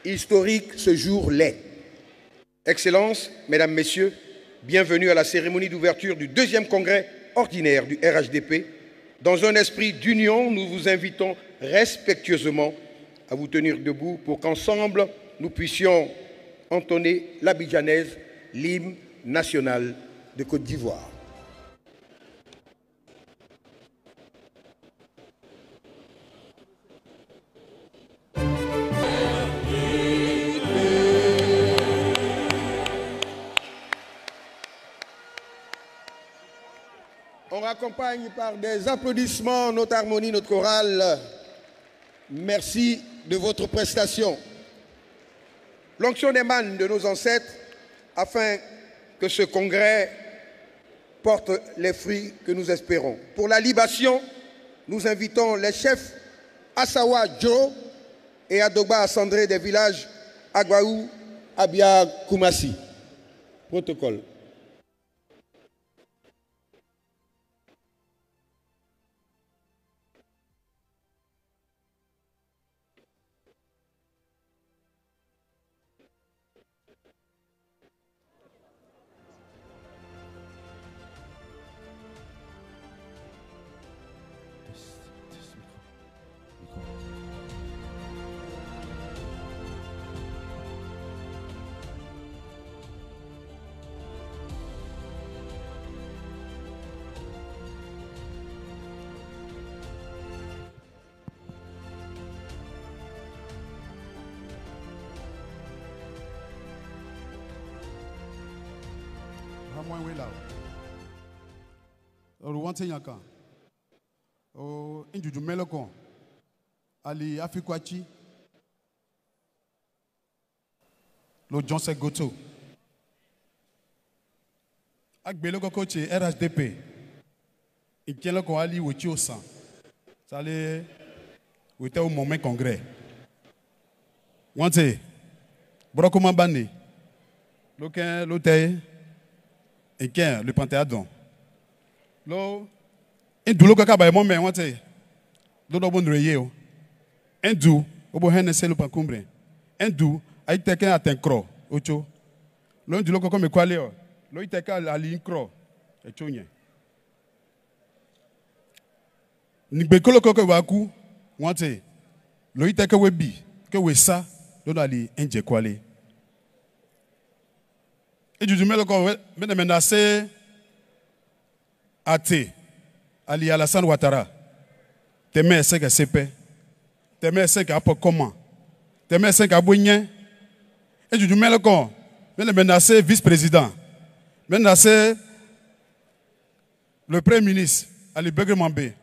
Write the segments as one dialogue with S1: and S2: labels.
S1: Historique, ce jour l'est. Excellences, Mesdames, Messieurs, bienvenue à la cérémonie d'ouverture du 2e congrès ordinaire du RHDP. Dans un esprit d'union, nous vous invitons respectueusement à vous tenir debout pour qu'ensemble, nous puissions entonner l'abidjanaise, l'hymne national de Côte d'Ivoire. On raccompagne par des applaudissements notre harmonie, notre chorale. Merci de votre prestation. L'onction émane de nos ancêtres afin que ce congrès porte les fruits que nous espérons. Pour la libation, nous invitons les chefs Assawa Djo et Adogba Assandré des villages Agwaou, Abia, Koumassi. Protocole.
S2: Injuju meloko ali afikwachi lo Johnson Goto agbeloko coach RHDP ikeloko ali wochi osan sale wete au moment congrès wante broko mabane loken lote eken le panthéon lo indou loka ba mo me wante dodo bon reye o indou obo henese lo pakumbre indou ay teke atenkro ocho lo indou loka me kwale o lo iteke ali nkro echonye ni gbe koloko ko waku wante lo iteke webi ke wesa dodo ali enje kwale ejuju meloko me menase ate Ali Alassane Ouattara, Teme Sega Sepe, Teme Sega Apokoma, Teme Sega Bougnen, et du Meloko, mais menacé vice-président, menacé le premier ministre, Ali Begremambe,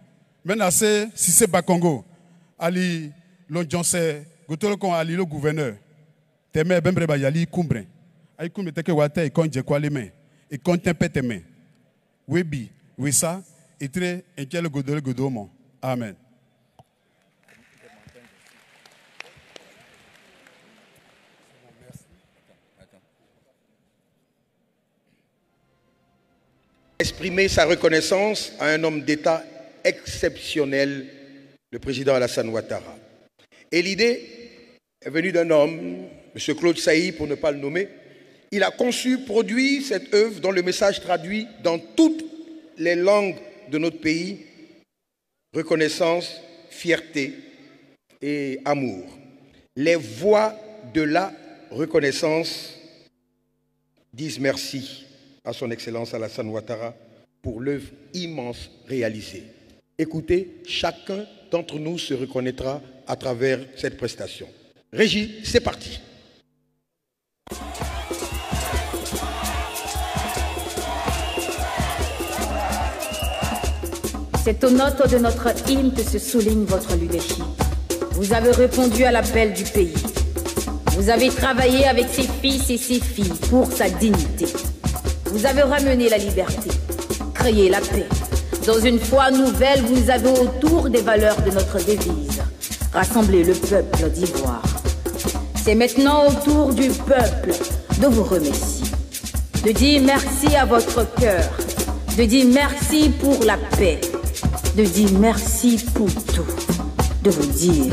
S2: menacé Sissé Bakongo, Ali Lonjonse, Gotolokon, Ali le gouverneur, Teme Bembreba Yali Kumbre, Aïe Kumbre Teke Wate et Konje Kwaleme, et Kontempe Teme, Webi, Wessa, et très inquiet Godole Godomo. Amen.
S1: Exprimer sa reconnaissance à un homme d'État exceptionnel, le président Alassane Ouattara. Et l'idée est venue d'un homme, M. Claude Sailly, pour ne pas le nommer. Il a conçu, produit cette œuvre dont le message traduit dans toutes les langues de notre pays, reconnaissance, fierté et amour. Les voix de la reconnaissance disent merci à son Excellence Alassane Ouattara pour l'œuvre immense réalisée. Écoutez, chacun d'entre nous se reconnaîtra à travers cette prestation. Régie, c'est parti.
S3: C'est aux notes de notre hymne que se souligne votre leadership. Vous avez répondu à l'appel du pays. Vous avez travaillé avec ses fils et ses filles pour sa dignité. Vous avez ramené la liberté, créé la paix. Dans une foi nouvelle, vous avez autour des valeurs de notre devise rassemblé le peuple d'Ivoire. C'est maintenant au tour du peuple de vous remercier, de dire merci à votre cœur, de dire merci pour la paix, de dire merci pour tout, de vous dire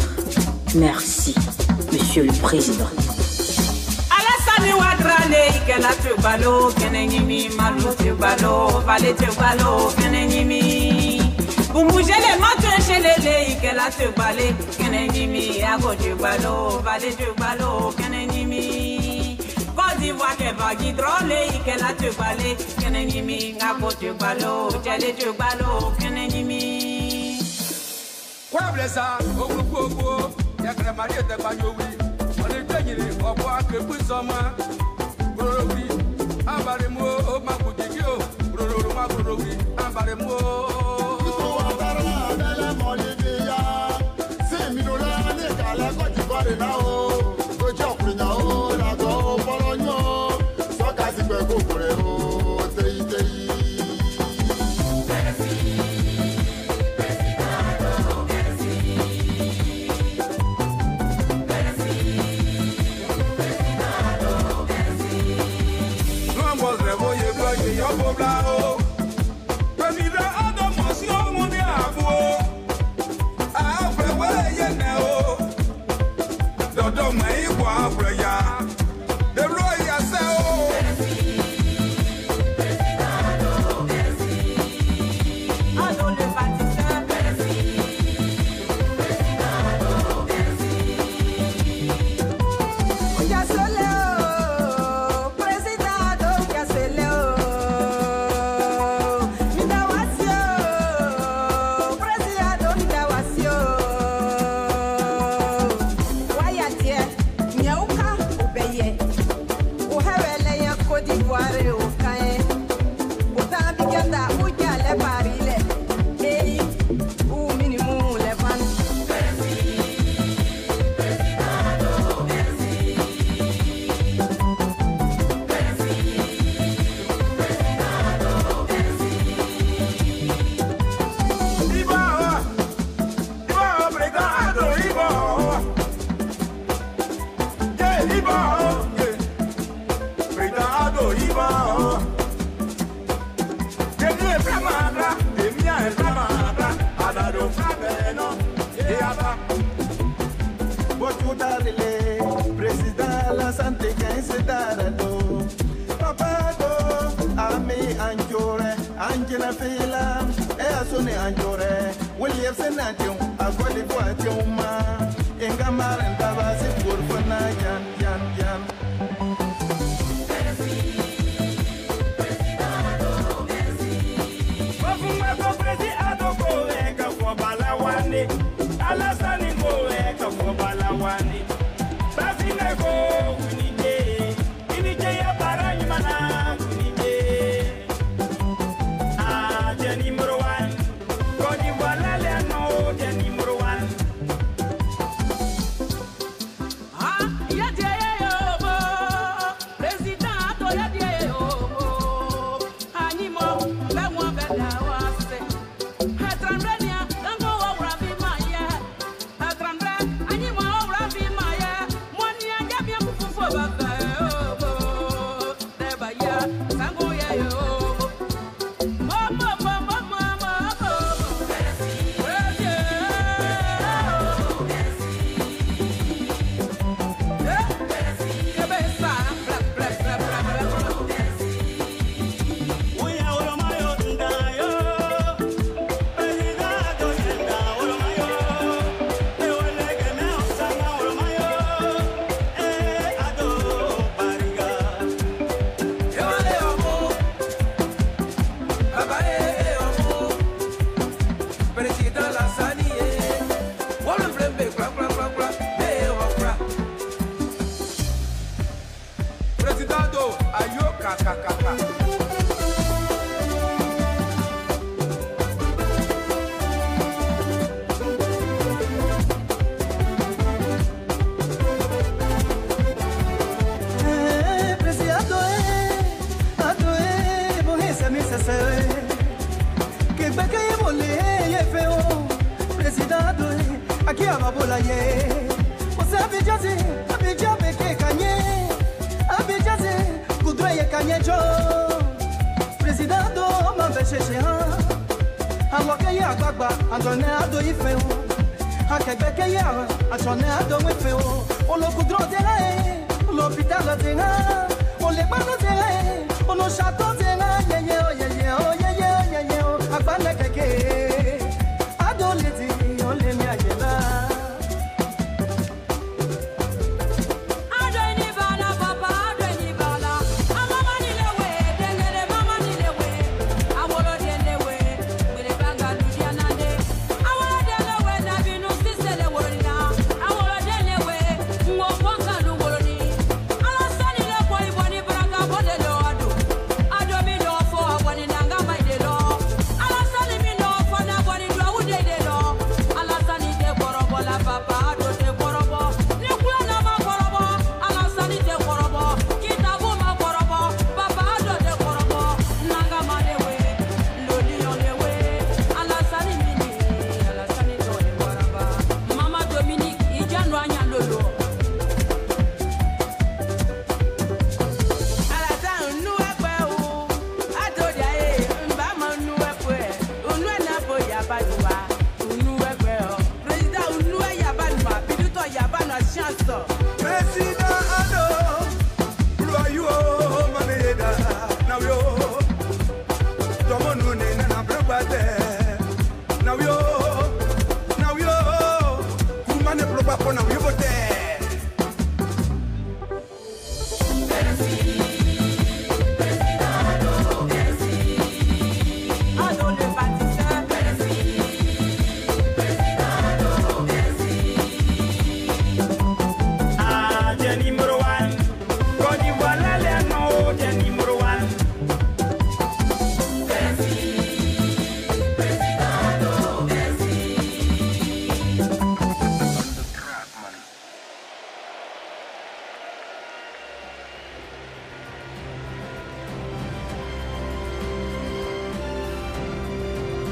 S3: merci. Monsieur le Président.
S4: Alassane Ouattara, Ikela Tubalo, Kenenimi, Malou Tubalo, Valé Tubalo, Kenenimi. Pour bouger les mains chez les Ikela Tubale, Kenenimi, Ago Tubalo, Valé Tubalo, Kenenimi. Côte d'Ivoire, Keba Guidrole, Ikela Tubale, Kenenimi, Ago Tubalo, Tchele Tubalo, Kenenimi.
S5: Quoi blessa, au groupe, Yakra Maria de Bayoui, on est gagné, au bois que vous sommes. Brorobi, Ambaremo, Makudigio, Broro Makurobi, Ambaremo.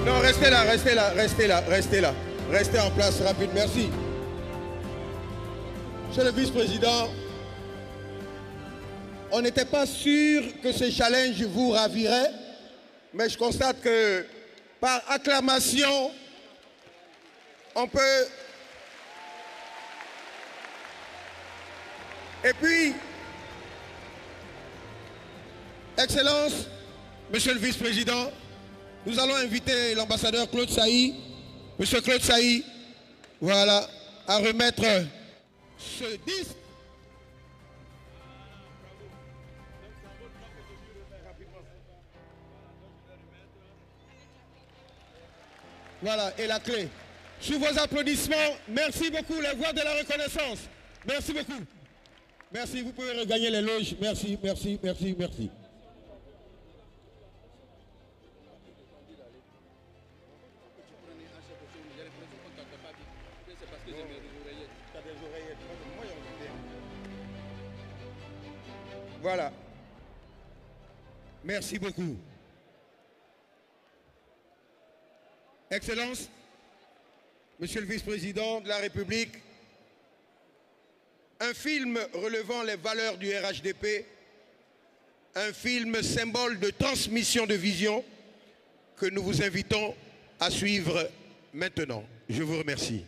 S1: Non, restez là, restez là, restez là, restez là. Restez en place rapide, merci. Monsieur le vice-président, on n'était pas sûr que ce challenge vous ravirait, mais je constate que par acclamation, on peut... Et puis, Excellence, Monsieur le vice-président, nous allons inviter l'ambassadeur Claude Sailly, Monsieur Claude Sailly, voilà, à remettre ce disque. Voilà, et la clé. Sous vos applaudissements, merci beaucoup, les voix de la reconnaissance. Merci beaucoup. Merci, vous pouvez regagner les loges. Merci, merci, merci, merci. Voilà. Merci beaucoup. Excellence, Monsieur le vice-président de la République, un film relevant les valeurs du RHDP, un film symbole de transmission de vision que nous vous invitons à suivre maintenant. Je vous remercie.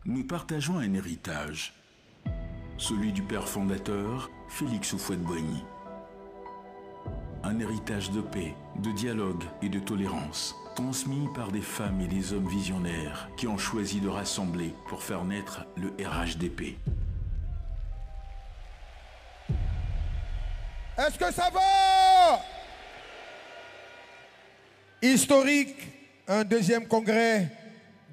S6: Nous partageons un héritage, celui du père fondateur, Félix Houphouët-Boigny. Un héritage de paix, de dialogue et de tolérance, transmis par des femmes et des hommes visionnaires qui ont choisi de rassembler pour faire naître le RHDP.
S1: Est-ce que ça va? Historique, un deuxième congrès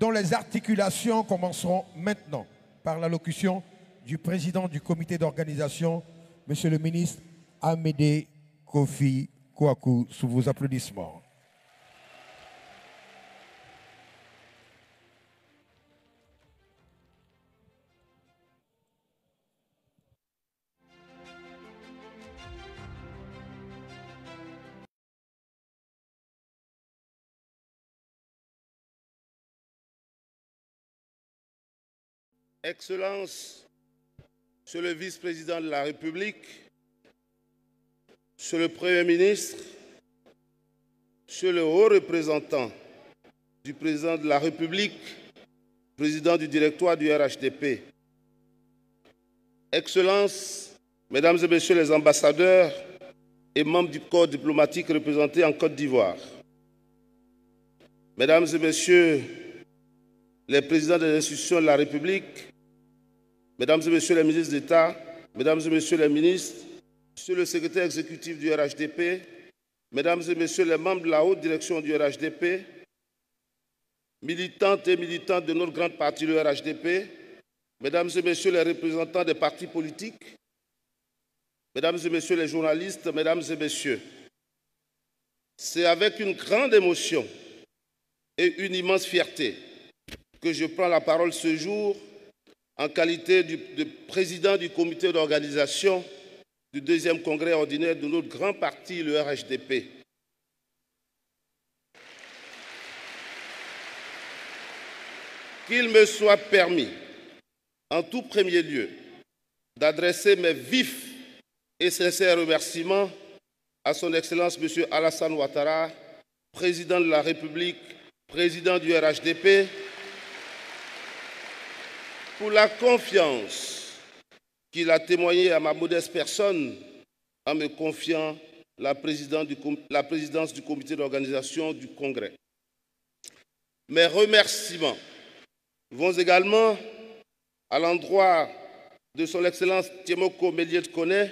S1: dont les articulations commenceront maintenant par l'allocution du président du comité d'organisation, Monsieur le ministre Amédée Kofi Kouakou, sous vos applaudissements.
S7: Excellences, Monsieur le vice-président de la République, Monsieur le Premier ministre, Monsieur le haut représentant du président de la République, président du directoire du RHDP, Excellences, Mesdames et Messieurs les ambassadeurs et membres du corps diplomatique représentés en Côte d'Ivoire, Mesdames et Messieurs les présidents des institutions de la République, Mesdames et Messieurs les ministres d'État, Mesdames et Messieurs les ministres, Monsieur le secrétaire exécutif du RHDP, Mesdames et Messieurs les membres de la haute direction du RHDP, militantes et militants de notre grande partie, le RHDP, Mesdames et Messieurs les représentants des partis politiques, Mesdames et Messieurs les journalistes, Mesdames et Messieurs, c'est avec une grande émotion et une immense fierté que je prends la parole ce jour en qualité de président du comité d'organisation du deuxième congrès ordinaire de notre grand parti, le RHDP. Qu'il me soit permis, en tout premier lieu, d'adresser mes vifs et sincères remerciements à son Excellence M. Alassane Ouattara, président de la République, président du RHDP, pour la confiance qu'il a témoignée à ma modeste personne en me confiant la présidence du comité d'organisation du Congrès. Mes remerciements vont également à l'endroit de son Excellence Tiemoko Méliès-Koné,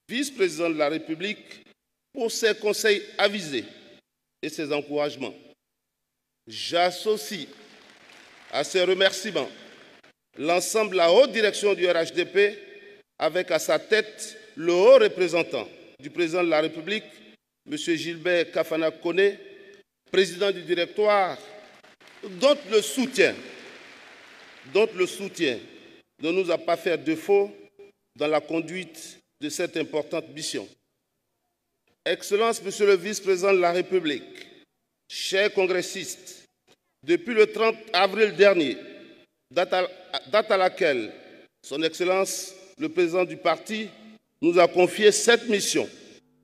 S7: vice-président de la République, pour ses conseils avisés et ses encouragements. J'associe à ces remerciements l'ensemble de la haute direction du RHDP, avec à sa tête le haut représentant du président de la République, M. Gilbert Kafana Koné, président du directoire, dont le soutien ne nous a pas fait défaut dans la conduite de cette importante mission. Excellence, Monsieur le vice-président de la République, chers congressistes, depuis le 30 avril dernier, date à laquelle son Excellence, le président du parti, nous a confié cette mission,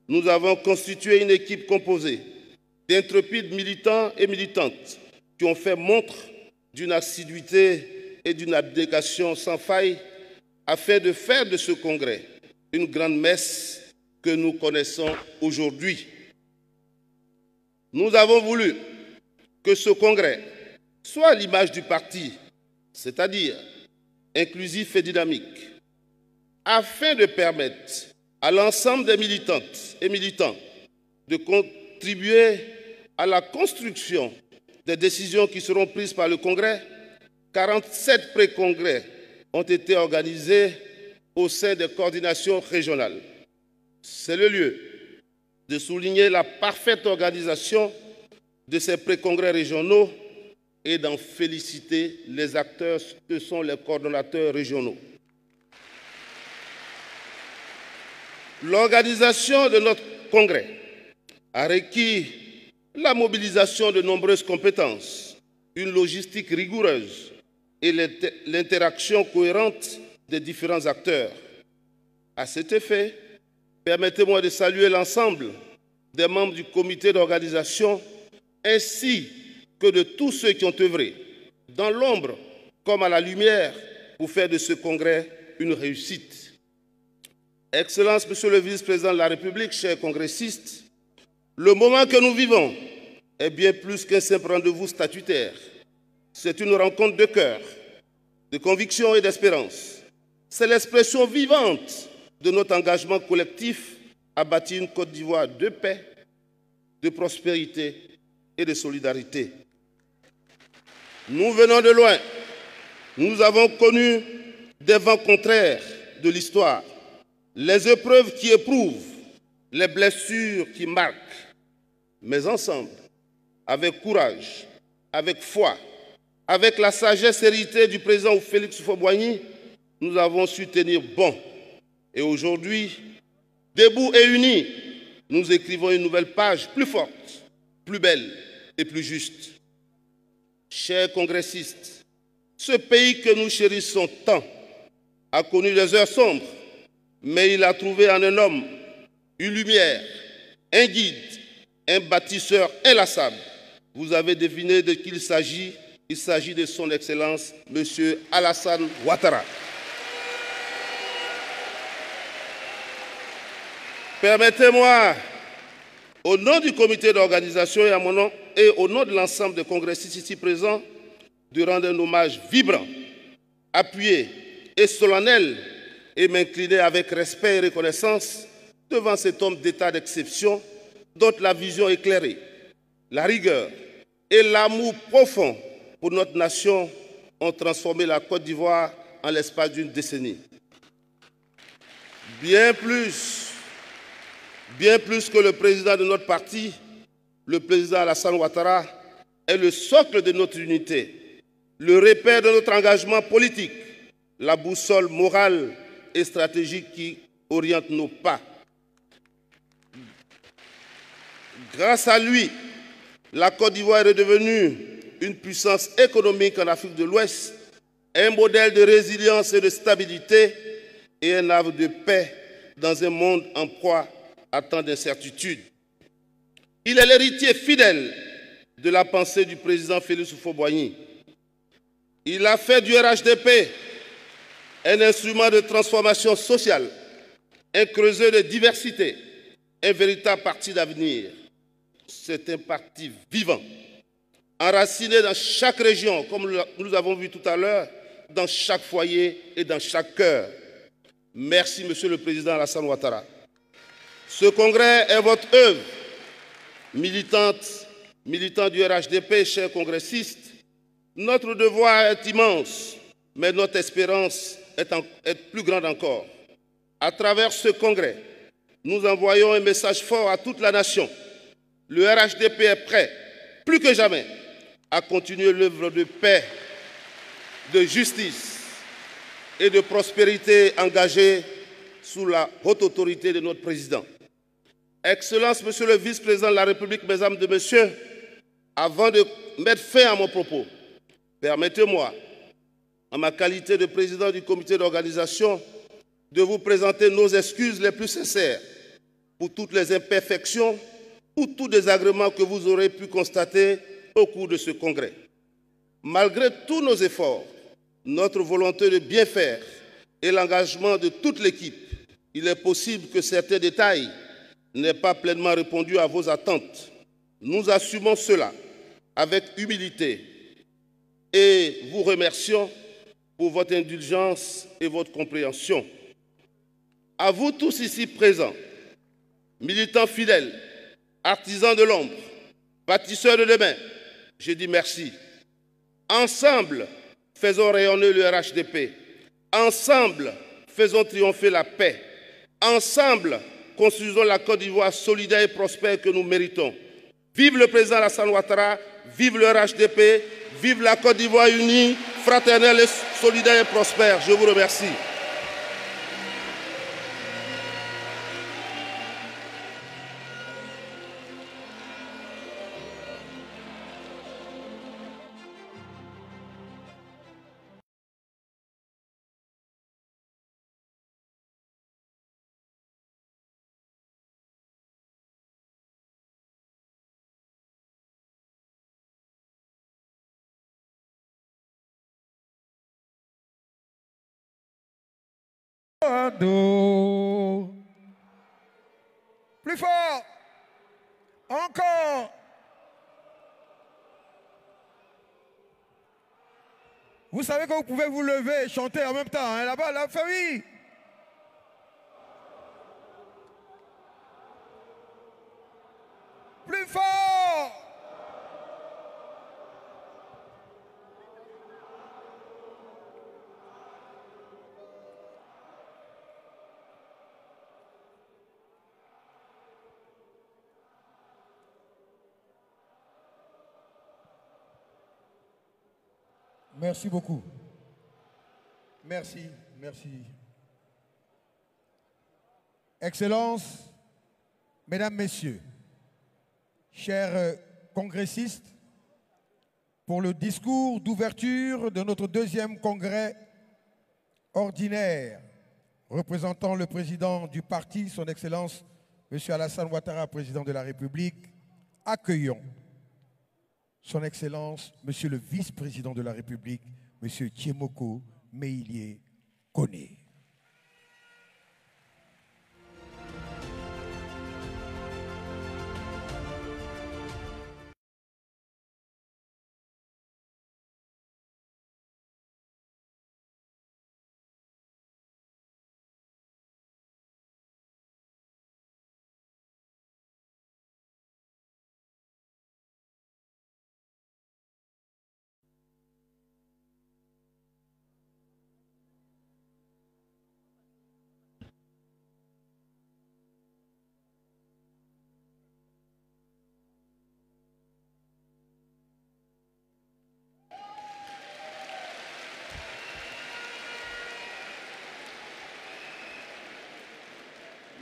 S7: nous avons constitué une équipe composée d'intrépides militants et militantes qui ont fait montre d'une assiduité et d'une abnégation sans faille afin de faire de ce congrès une grande messe que nous connaissons aujourd'hui. Nous avons voulu que ce congrès soit à l'image du parti, c'est-à-dire inclusif et dynamique, afin de permettre à l'ensemble des militantes et militants de contribuer à la construction des décisions qui seront prises par le Congrès. 47 pré-congrès ont été organisés au sein des coordinations régionales. C'est le lieu de souligner la parfaite organisation de ces pré-congrès régionaux et d'en féliciter les acteurs que sont les coordonnateurs régionaux. L'organisation de notre congrès a requis la mobilisation de nombreuses compétences, une logistique rigoureuse et l'interaction cohérente des différents acteurs. À cet effet, permettez-moi de saluer l'ensemble des membres du comité d'organisation ainsi que de tous ceux qui ont œuvré, dans l'ombre comme à la lumière, pour faire de ce congrès une réussite. Excellence, Monsieur le vice-président de la République, chers congressistes, le moment que nous vivons est bien plus qu'un simple rendez-vous statutaire. C'est une rencontre de cœur, de conviction et d'espérance. C'est l'expression vivante de notre engagement collectif à bâtir une Côte d'Ivoire de paix, de prospérité et de solidarité. Nous venons de loin. Nous avons connu des vents contraires de l'histoire, les épreuves qui éprouvent, les blessures qui marquent. Mais ensemble, avec courage, avec foi, avec la sagesse héritée du président Félix Houphouët-Boigny, nous avons su tenir bon. Et aujourd'hui, debout et unis, nous écrivons une nouvelle page plus forte, plus belle et plus juste. Chers congressistes, Ce pays que nous chérissons tant a connu des heures sombres, mais il a trouvé en un homme une lumière, un guide, un bâtisseur inlassable. Vous avez deviné de qui il s'agit. Il s'agit de son Excellence, M. Alassane Ouattara. Permettez-moi, au nom du comité d'organisation et à mon nom et au nom de l'ensemble des congressistes ici présents, de rendre un hommage vibrant, appuyé et solennel et m'incliner avec respect et reconnaissance devant cet homme d'État d'exception dont la vision éclairée, la rigueur et l'amour profond pour notre nation ont transformé la Côte d'Ivoire en l'espace d'une décennie. Bien plus que le président de notre parti, le président Alassane Ouattara est le socle de notre unité, le repère de notre engagement politique, la boussole morale et stratégique qui oriente nos pas. Grâce à lui, la Côte d'Ivoire est redevenue une puissance économique en Afrique de l'Ouest, un modèle de résilience et de stabilité et un havre de paix dans un monde en proie à tant d'incertitudes. Il est l'héritier fidèle de la pensée du président Félix Houphouët-Boigny. Il a fait du RHDP un instrument de transformation sociale, un creuset de diversité, un véritable parti d'avenir. C'est un parti vivant, enraciné dans chaque région, comme nous avons vu tout à l'heure, dans chaque foyer et dans chaque cœur. Merci, Monsieur le Président Alassane Ouattara. Ce congrès est votre œuvre. Militants du RHDP, chers congressistes, notre devoir est immense, mais notre espérance est plus grande encore. À travers ce congrès, nous envoyons un message fort à toute la nation. Le RHDP est prêt, plus que jamais, à continuer l'œuvre de paix, de justice et de prospérité engagée sous la haute autorité de notre président. Excellence, Monsieur le vice-président de la République, mesdames et messieurs, avant de mettre fin à mon propos, permettez-moi, en ma qualité de président du comité d'organisation, de vous présenter nos excuses les plus sincères pour toutes les imperfections ou tout désagrément que vous aurez pu constater au cours de ce congrès. Malgré tous nos efforts, notre volonté de bien faire et l'engagement de toute l'équipe, il est possible que certains détails n'aient pas pleinement répondu à vos attentes. Nous assumons cela avec humilité et vous remercions pour votre indulgence et votre compréhension. À vous tous ici présents, militants fidèles, artisans de l'ombre, bâtisseurs de demain, je dis merci. Ensemble, faisons rayonner le RHDP. Ensemble, faisons triompher la paix. Ensemble, construisons la Côte d'Ivoire solidaire et prospère que nous méritons. Vive le président Alassane Ouattara, vive le RHDP, vive la Côte d'Ivoire unie, fraternelle, solidaire et prospère. Je vous remercie.
S8: Plus fort. Encore. Vous savez que vous pouvez vous lever et chanter en même temps. Hein, là-bas, la famille. Plus fort. Merci beaucoup. Merci, merci. Excellences, Mesdames, Messieurs, chers congressistes, pour le discours d'ouverture de notre deuxième congrès ordinaire, représentant le président du parti, son Excellence M. Alassane Ouattara, président de la République. Accueillons son Excellence M. le vice-président de la République, M. Thiemoko Meïlié Koné.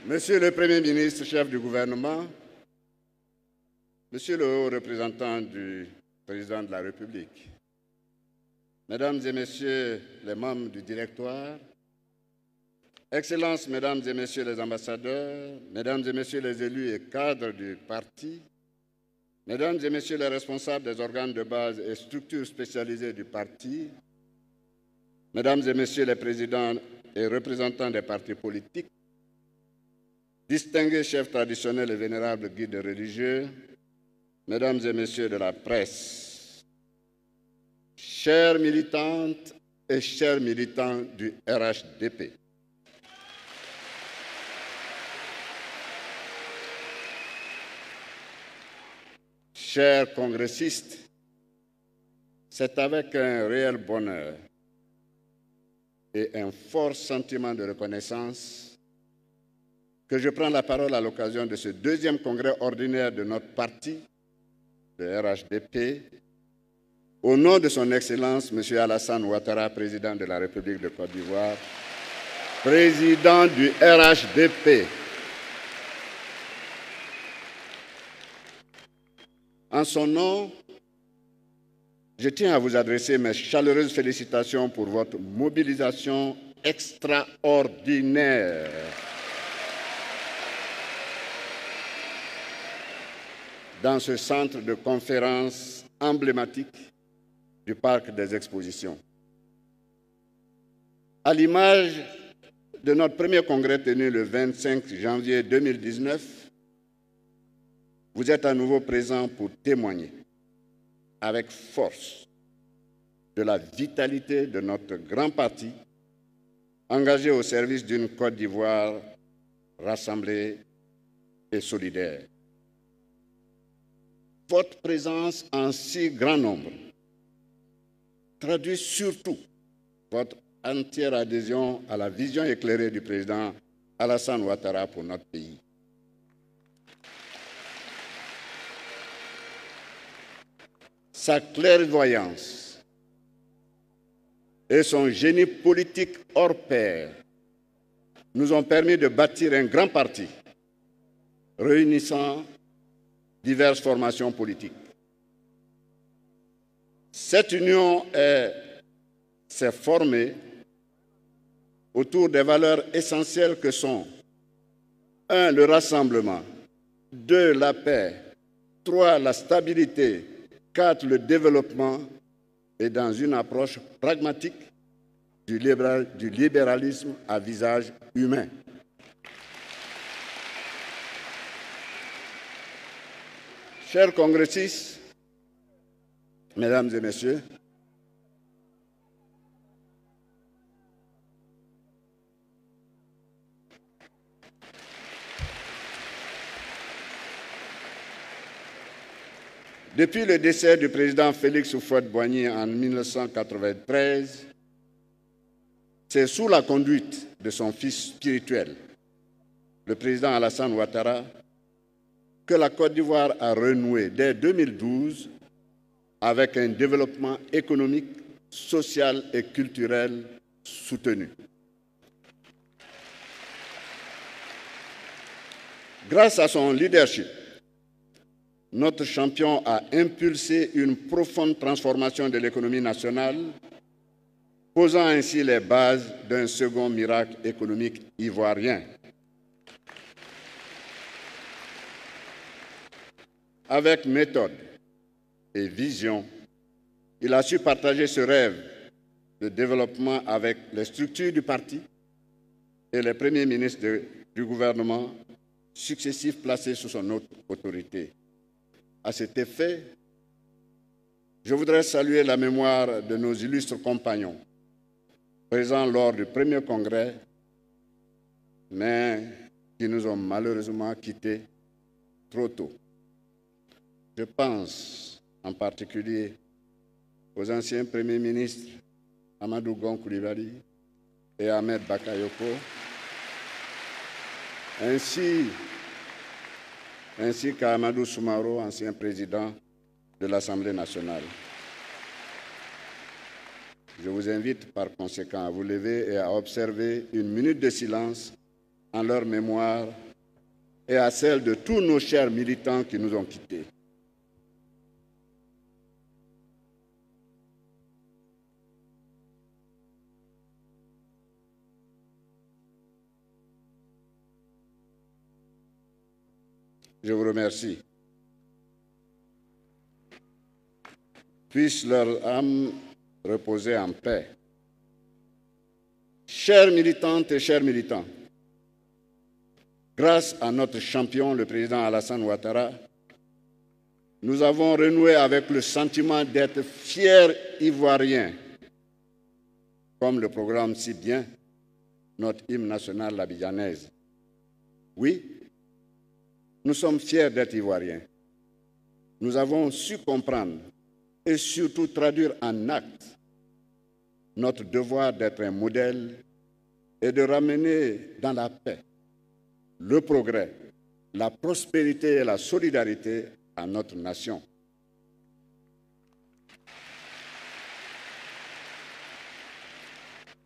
S9: Monsieur le Premier ministre, chef du gouvernement, Monsieur le haut représentant du président de la République, Mesdames et Messieurs les membres du directoire, Excellences, Mesdames et Messieurs les ambassadeurs, Mesdames et Messieurs les élus et cadres du parti, Mesdames et Messieurs les responsables des organes de base et structures spécialisées du parti, Mesdames et Messieurs les présidents et représentants des partis politiques, distingués chefs traditionnels et vénérables guides religieux, Mesdames et Messieurs de la presse, chères militantes et chers militants du RHDP, chers congressistes, c'est avec un réel bonheur et un fort sentiment de reconnaissance que je prends la parole à l'occasion de ce deuxième congrès ordinaire de notre parti, le RHDP, au nom de son Excellence, M. Alassane Ouattara, président de la République de Côte d'Ivoire, président du RHDP. En son nom, je tiens à vous adresser mes chaleureuses félicitations pour votre mobilisation extraordinaire dans ce centre de conférence emblématique du Parc des Expositions. À l'image de notre premier congrès tenu le 25 janvier 2019, vous êtes à nouveau présents pour témoigner avec force de la vitalité de notre grand parti engagé au service d'une Côte d'Ivoire rassemblée et solidaire. Votre présence en si grand nombre traduit surtout votre entière adhésion à la vision éclairée du président Alassane Ouattara pour notre pays. Sa clairvoyance et son génie politique hors pair nous ont permis de bâtir un grand parti réunissant diverses formations politiques. Cette union s'est formée autour des valeurs essentielles que sont 1. Le rassemblement, 2. La paix, 3. La stabilité, 4. Le développement et dans une approche pragmatique du libéralisme à visage humain. Chers congressistes, Mesdames et Messieurs, depuis le décès du président Félix Houphouët-Boigny en 1993, c'est sous la conduite de son fils spirituel, le président Alassane Ouattara, que la Côte d'Ivoire a renoué dès 2012 avec un développement économique, social et culturel soutenu. Grâce à son leadership, notre champion a impulsé une profonde transformation de l'économie nationale, posant ainsi les bases d'un second miracle économique ivoirien. Avec méthode et vision, il a su partager ce rêve de développement avec les structures du parti et les premiers ministres du gouvernement successifs placés sous son autorité. À cet effet, je voudrais saluer la mémoire de nos illustres compagnons, présents lors du premier congrès, mais qui nous ont malheureusement quittés trop tôt. Je pense en particulier aux anciens premiers ministres Amadou Gon Coulibaly et Ahmed Bakayoko, ainsi qu'à Amadou Soumaro, ancien président de l'Assemblée nationale. Je vous invite par conséquent à vous lever et à observer une minute de silence en leur mémoire et à celle de tous nos chers militants qui nous ont quittés. Je vous remercie. Puisse leur âme reposer en paix. Chères militantes et chers militants, grâce à notre champion, le président Alassane Ouattara, nous avons renoué avec le sentiment d'être fiers Ivoiriens, comme le programme si bien notre hymne national l'abidjanaise. Oui, nous sommes fiers d'être Ivoiriens. Nous avons su comprendre et surtout traduire en actes notre devoir d'être un modèle et de ramener dans la paix, le progrès, la prospérité et la solidarité à notre nation.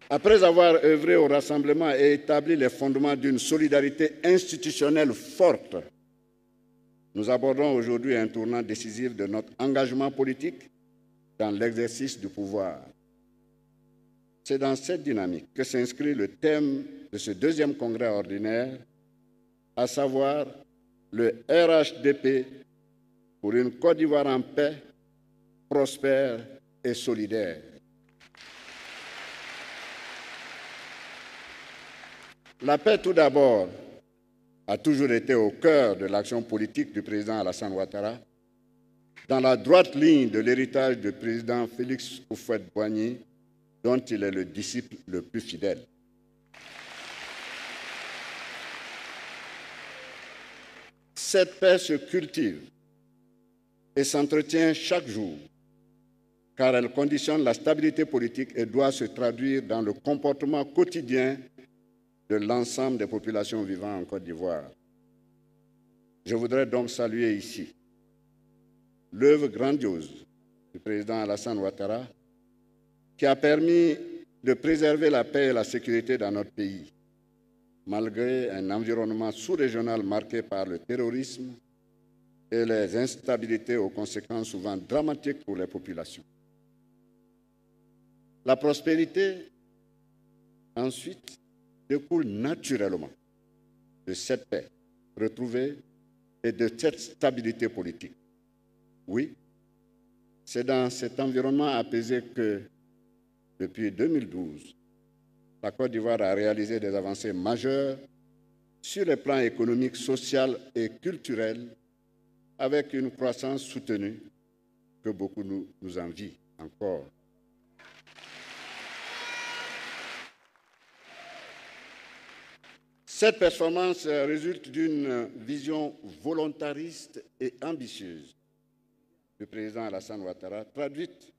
S9: Après avoir œuvré au rassemblement et établi les fondements d'une solidarité institutionnelle forte, nous abordons aujourd'hui un tournant décisif de notre engagement politique dans l'exercice du pouvoir. C'est dans cette dynamique que s'inscrit le thème de ce deuxième congrès ordinaire, à savoir le RHDP pour une Côte d'Ivoire en paix, prospère et solidaire. La paix, tout d'abord, a toujours été au cœur de l'action politique du président Alassane Ouattara, dans la droite ligne de l'héritage du président Félix Houphouët-Boigny, dont il est le disciple le plus fidèle. Cette paix se cultive et s'entretient chaque jour, car elle conditionne la stabilité politique et doit se traduire dans le comportement quotidien de l'ensemble des populations vivant en Côte d'Ivoire. Je voudrais donc saluer ici l'œuvre grandiose du président Alassane Ouattara qui a permis de préserver la paix et la sécurité dans notre pays, malgré un environnement sous-régional marqué par le terrorisme et les instabilités aux conséquences souvent dramatiques pour les populations. La prospérité, ensuite, découle naturellement de cette paix retrouvée et de cette stabilité politique. Oui, c'est dans cet environnement apaisé que, depuis 2012, la Côte d'Ivoire a réalisé des avancées majeures sur les plans économiques, social et culturel, avec une croissance soutenue que beaucoup nous envient encore. Cette performance résulte d'une vision volontariste et ambitieuse du président Alassane Ouattara, traduite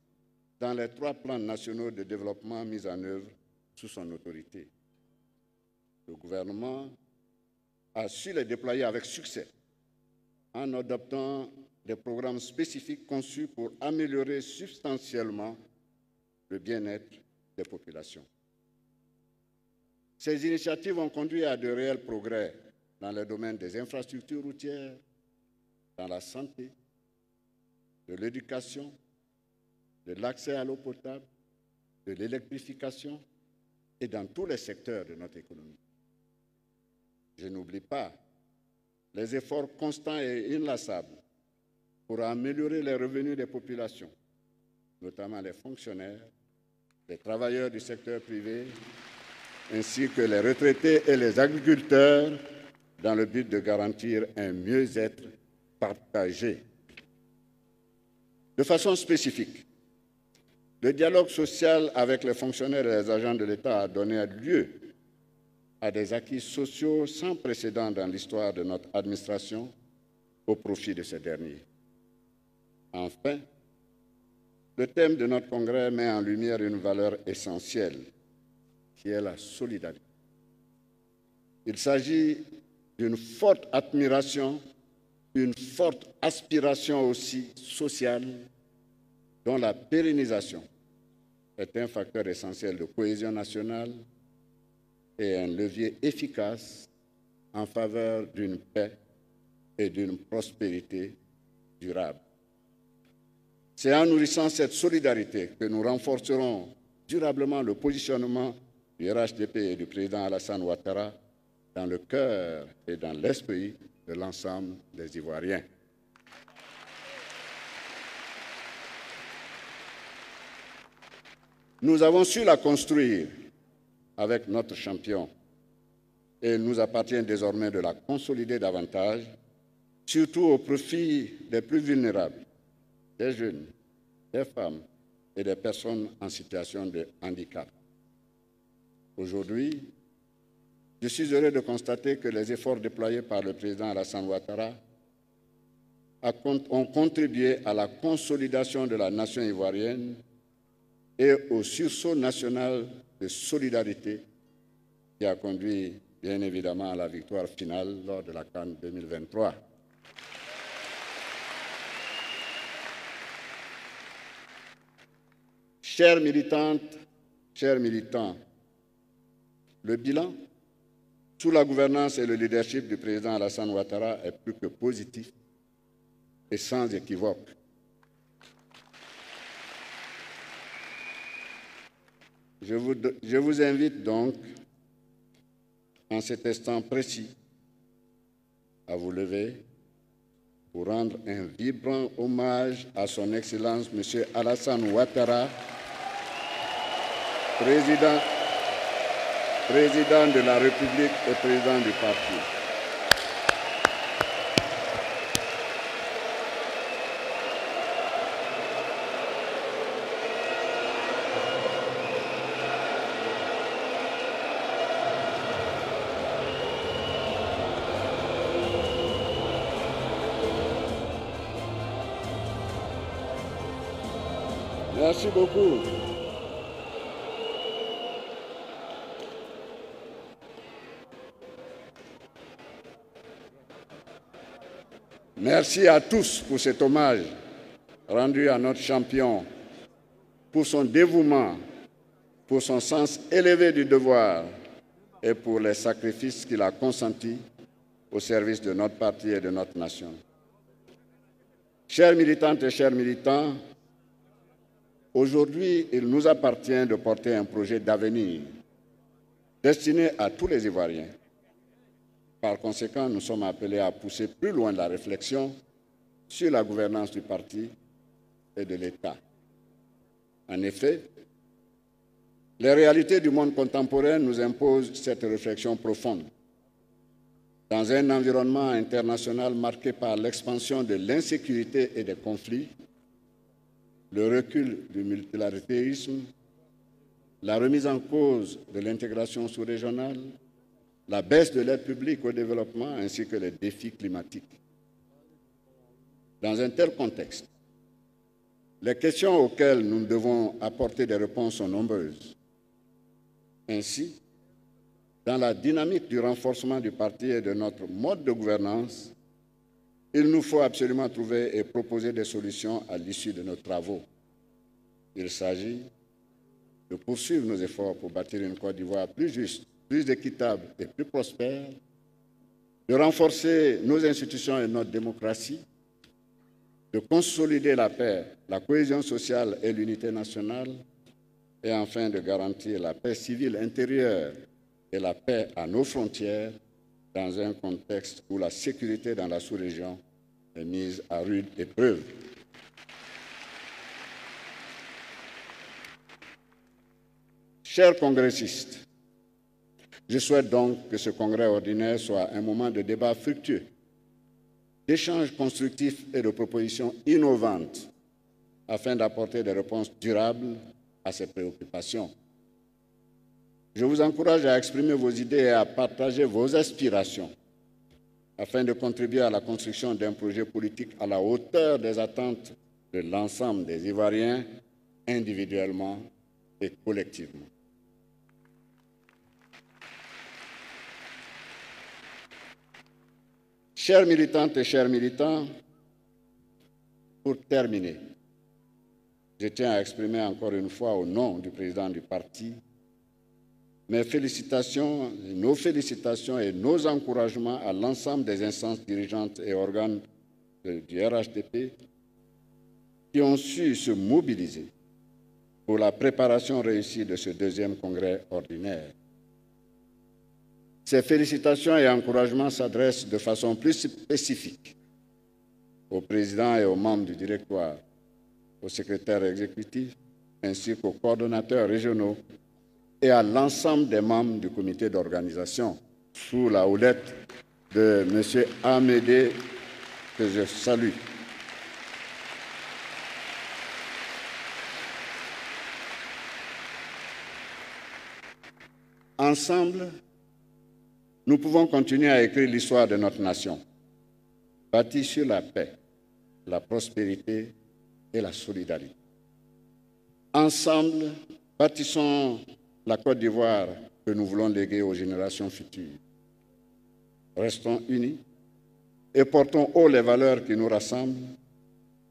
S9: dans les 3 plans nationaux de développement mis en œuvre sous son autorité. Le gouvernement a su les déployer avec succès en adoptant des programmes spécifiques conçus pour améliorer substantiellement le bien-être des populations. Ces initiatives ont conduit à de réels progrès dans le domaine des infrastructures routières, dans la santé, de l'éducation, de l'accès à l'eau potable, de l'électrification et dans tous les secteurs de notre économie. Je n'oublie pas les efforts constants et inlassables pour améliorer les revenus des populations, notamment les fonctionnaires, les travailleurs du secteur privé, ainsi que les retraités et les agriculteurs, dans le but de garantir un mieux-être partagé. De façon spécifique, le dialogue social avec les fonctionnaires et les agents de l'État a donné lieu à des acquis sociaux sans précédent dans l'histoire de notre administration au profit de ces derniers. Enfin, le thème de notre congrès met en lumière une valeur essentielle, qui est la solidarité. Il s'agit d'une forte admiration, une forte aspiration aussi sociale, dont la pérennisation est un facteur essentiel de cohésion nationale et un levier efficace en faveur d'une paix et d'une prospérité durable. C'est en nourrissant cette solidarité que nous renforcerons durablement le positionnement du RHDP et du président Alassane Ouattara dans le cœur et dans l'esprit de l'ensemble des Ivoiriens. Nous avons su la construire avec notre champion et il nous appartient désormais de la consolider davantage, surtout au profit des plus vulnérables, des jeunes, des femmes et des personnes en situation de handicap. Aujourd'hui, je suis heureux de constater que les efforts déployés par le président Alassane Ouattara ont contribué à la consolidation de la nation ivoirienne et au sursaut national de solidarité qui a conduit bien évidemment à la victoire finale lors de la CAN 2023. Chères militantes, chers militants, le bilan sous la gouvernance et le leadership du président Alassane Ouattara est plus que positif et sans équivoque. Je vous invite donc, en cet instant précis, à vous lever pour rendre un vibrant hommage à son Excellence M. Alassane Ouattara, président de la République et président du parti. Merci beaucoup. Merci à tous pour cet hommage rendu à notre champion, pour son dévouement, pour son sens élevé du devoir et pour les sacrifices qu'il a consentis au service de notre parti et de notre nation. Chères militantes et chers militants, aujourd'hui, il nous appartient de porter un projet d'avenir destiné à tous les Ivoiriens. Par conséquent, nous sommes appelés à pousser plus loin la réflexion sur la gouvernance du parti et de l'État. En effet, les réalités du monde contemporain nous imposent cette réflexion profonde. Dans un environnement international marqué par l'expansion de l'insécurité et des conflits, le recul du multilatéralisme, la remise en cause de l'intégration sous-régionale, la baisse de l'aide publique au développement ainsi que les défis climatiques. Dans un tel contexte, les questions auxquelles nous devons apporter des réponses sont nombreuses. Ainsi, dans la dynamique du renforcement du parti et de notre mode de gouvernance, il nous faut absolument trouver et proposer des solutions à l'issue de nos travaux. Il s'agit de poursuivre nos efforts pour bâtir une Côte d'Ivoire plus juste, plus équitable et plus prospère, de renforcer nos institutions et notre démocratie, de consolider la paix, la cohésion sociale et l'unité nationale, et enfin de garantir la paix civile intérieure et la paix à nos frontières dans un contexte où la sécurité dans la sous-région est mise à rude épreuve. Chers congressistes, je souhaite donc que ce congrès ordinaire soit un moment de débat fructueux, d'échanges constructifs et de propositions innovantes afin d'apporter des réponses durables à ces préoccupations. Je vous encourage à exprimer vos idées et à partager vos aspirations afin de contribuer à la construction d'un projet politique à la hauteur des attentes de l'ensemble des Ivoiriens, individuellement et collectivement. Chères militantes et chers militants, pour terminer, je tiens à exprimer encore une fois au nom du président du parti mes félicitations, nos félicitations et nos encouragements à l'ensemble des instances dirigeantes et organes du RHDP qui ont su se mobiliser pour la préparation réussie de ce deuxième congrès ordinaire. Ces félicitations et encouragements s'adressent de façon plus spécifique au président et aux membres du directoire, au secrétaire exécutif, ainsi qu'aux coordonnateurs régionaux et à l'ensemble des membres du comité d'organisation, sous la houlette de M. Amédée, que je salue. Ensemble, nous pouvons continuer à écrire l'histoire de notre nation, bâtie sur la paix, la prospérité et la solidarité. Ensemble, bâtissons la Côte d'Ivoire que nous voulons léguer aux générations futures. Restons unis et portons haut les valeurs qui nous rassemblent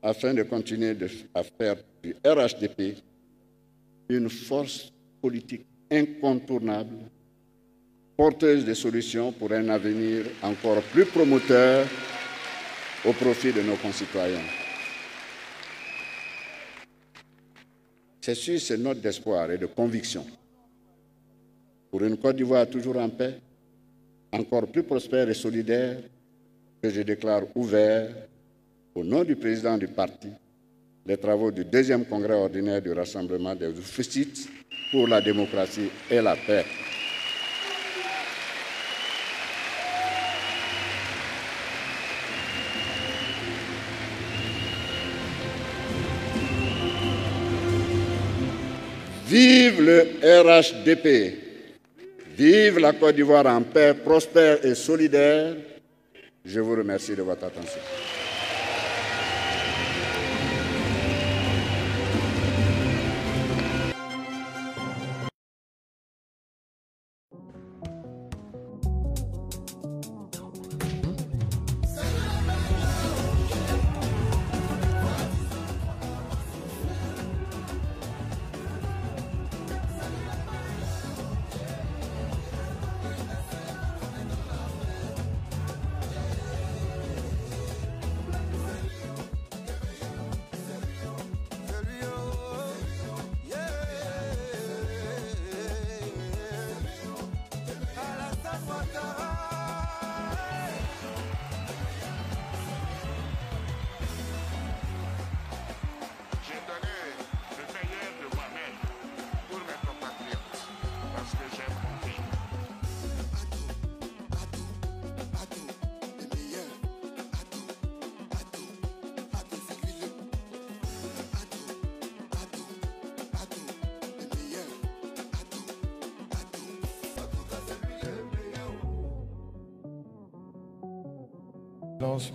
S9: afin de continuer à faire du RHDP une force politique incontournable, porteuse de solutions pour un avenir encore plus promoteur au profit de nos concitoyens. C'est sur ces notes d'espoir et de conviction pour une Côte d'Ivoire toujours en paix, encore plus prospère et solidaire, que je déclare ouvert, au nom du président du parti, les travaux du deuxième congrès ordinaire du Rassemblement des Oufoussites pour la démocratie et la paix. Vive le RHDP! Vive la Côte d'Ivoire en paix, prospère et solidaire! Je vous remercie de votre attention.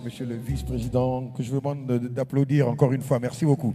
S8: Monsieur le vice-président, que je vous demande d'applaudir encore une fois. Merci beaucoup.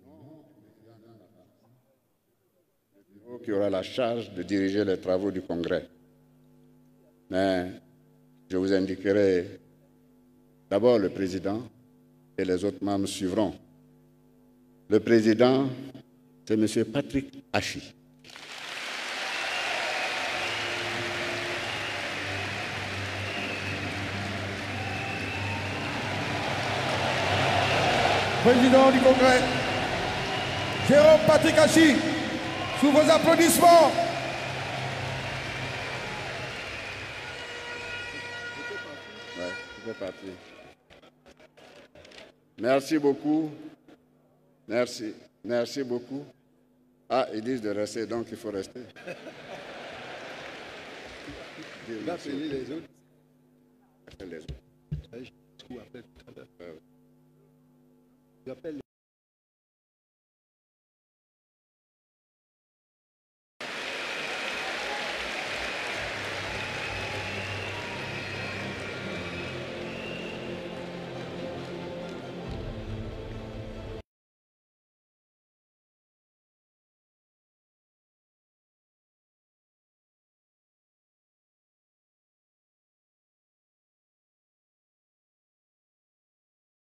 S9: Au nom qui aura la charge de diriger les travaux du Congrès. Mais je vous indiquerai d'abord le président et les autres membres suivront. Le président, c'est M. Patrick Hachi.
S8: Président du Congrès, Jérôme Patrick Hachi, sous vos applaudissements.
S9: Ouais, je peux partir. Merci beaucoup. Merci. Merci beaucoup. Ah, ils disent de rester, donc il faut rester.
S10: Il va payer les autres.
S9: Les autres.
S10: J'appelle.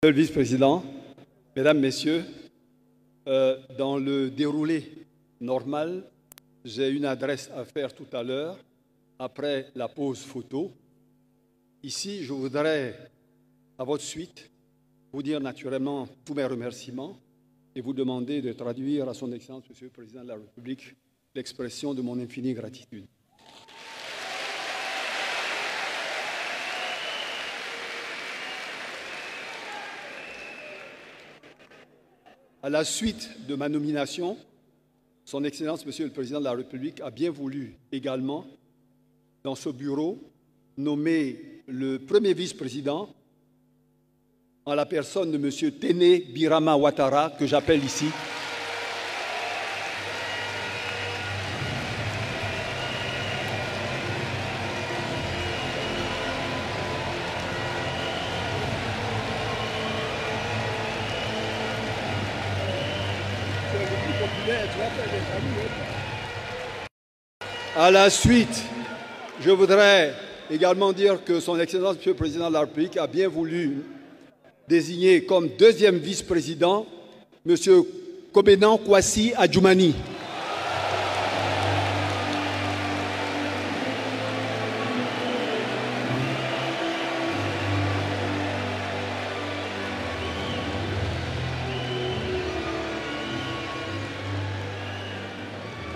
S10: Monsieur le vice-président, mesdames, messieurs, dans le déroulé normal, j'ai une adresse à faire tout à l'heure, après la pause photo. Ici, je voudrais, à votre suite, vous dire naturellement tous mes remerciements et vous demander de traduire à son Excellence, Monsieur le Président de la République, l'expression de mon infinie gratitude. À la suite de ma nomination, son Excellence, Monsieur le Président de la République, a bien voulu également, dans ce bureau, nommer le premier vice-président en la personne de Monsieur Téné Birama Ouattara, que j'appelle ici. À la suite, je voudrais également dire que son Excellence, Monsieur le Président de la République, a bien voulu désigner comme deuxième vice-président Monsieur Kobenan Kwasi Adjoumani.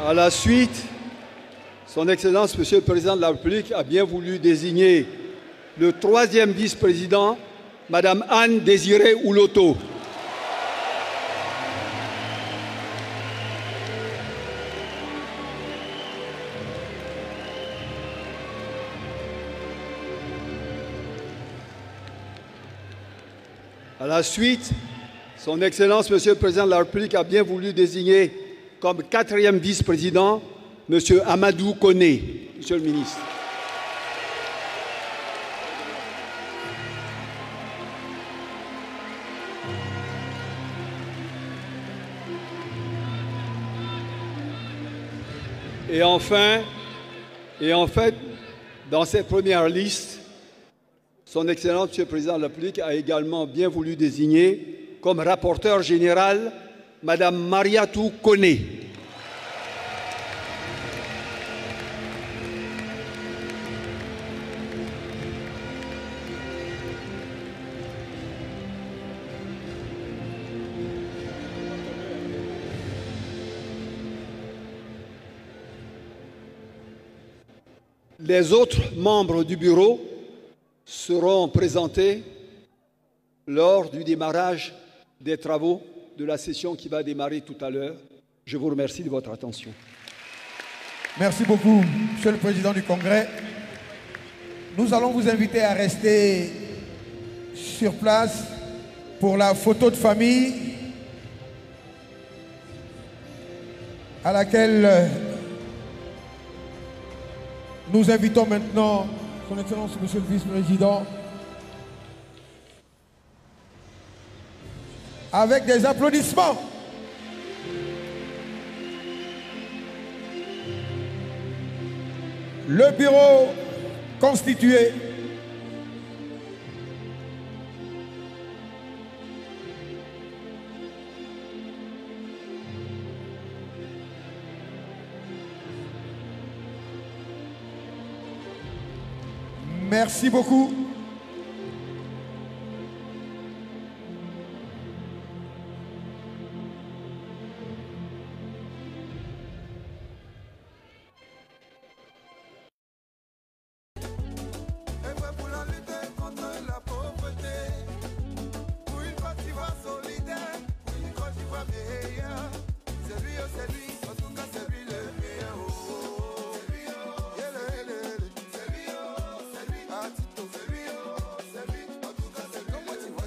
S10: À la suite, son Excellence, Monsieur le Président de la République, a bien voulu désigner le troisième vice-président, Madame Anne Désirée Ouloto. À la suite, son Excellence, Monsieur le Président de la République, a bien voulu désigner comme quatrième vice-président Monsieur Amadou Koné, Monsieur le ministre. Et enfin, dans cette première liste, son Excellence, Monsieur le Président de la République, a également bien voulu désigner comme rapporteur général Madame Mariatou Koné. Les autres membres du bureau seront présentés lors du démarrage des travaux de la session qui va démarrer tout à l'heure. Je vous remercie de votre attention.
S8: Merci beaucoup, Monsieur le Président du Congrès. Nous allons vous inviter à rester sur place pour la photo de famille à laquelle nous invitons maintenant Son Excellence, Monsieur le Vice-président, avec des applaudissements. Le bureau constitué. Merci beaucoup.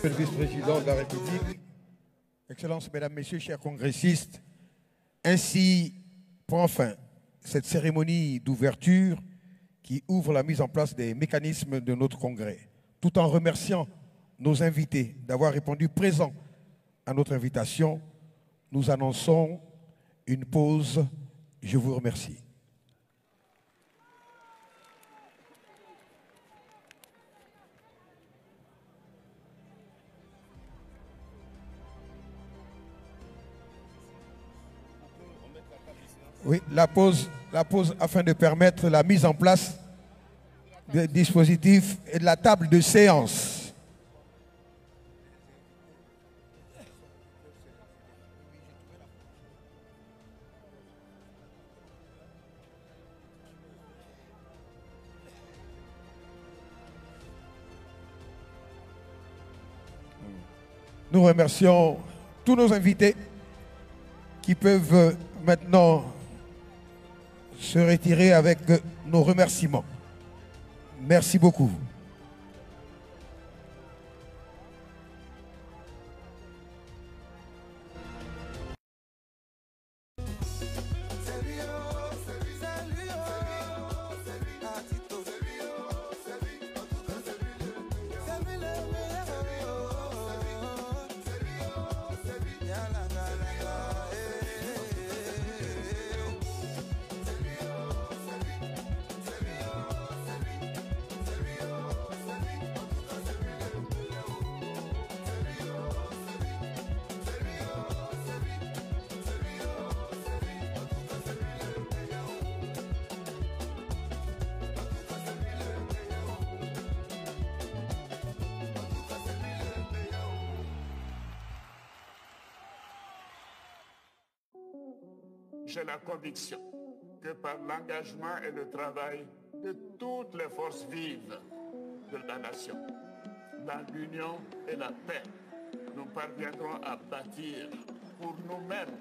S8: Le vice-président de la République, Excellences, Mesdames, Messieurs, chers congressistes, ainsi prend fin cette cérémonie d'ouverture qui ouvre la mise en place des mécanismes de notre congrès, tout en remerciant nos invités d'avoir répondu présent à notre invitation. Nous annonçons une pause. Je vous remercie. Oui, la pause afin de permettre la mise en place des dispositifs et de la table de séance. Nous remercions tous nos invités qui peuvent maintenant se retirer avec nos remerciements. Merci beaucoup.
S11: J'ai la conviction que par l'engagement et le travail de toutes les forces vives de la nation, dans l'union et la paix, nous parviendrons à bâtir pour nous-mêmes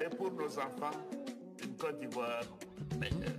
S11: et pour nos enfants une Côte d'Ivoire meilleure.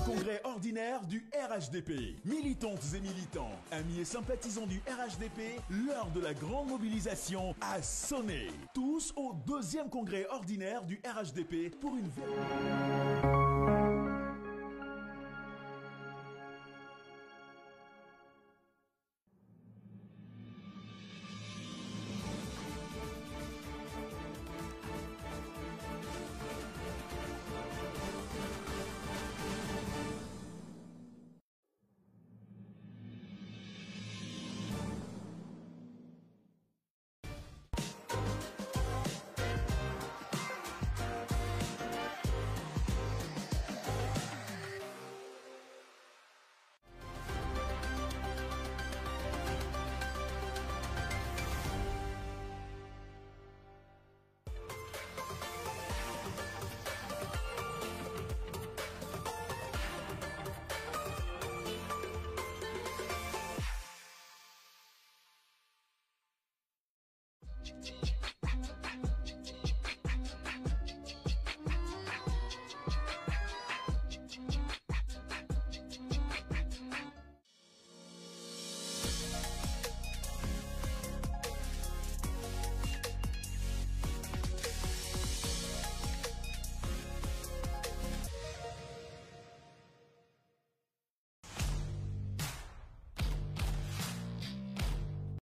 S12: Congrès ordinaire du RHDP. Militantes et militants, amis et sympathisants du RHDP, l'heure de la grande mobilisation a sonné. Tous au 2e congrès ordinaire du RHDP pour une...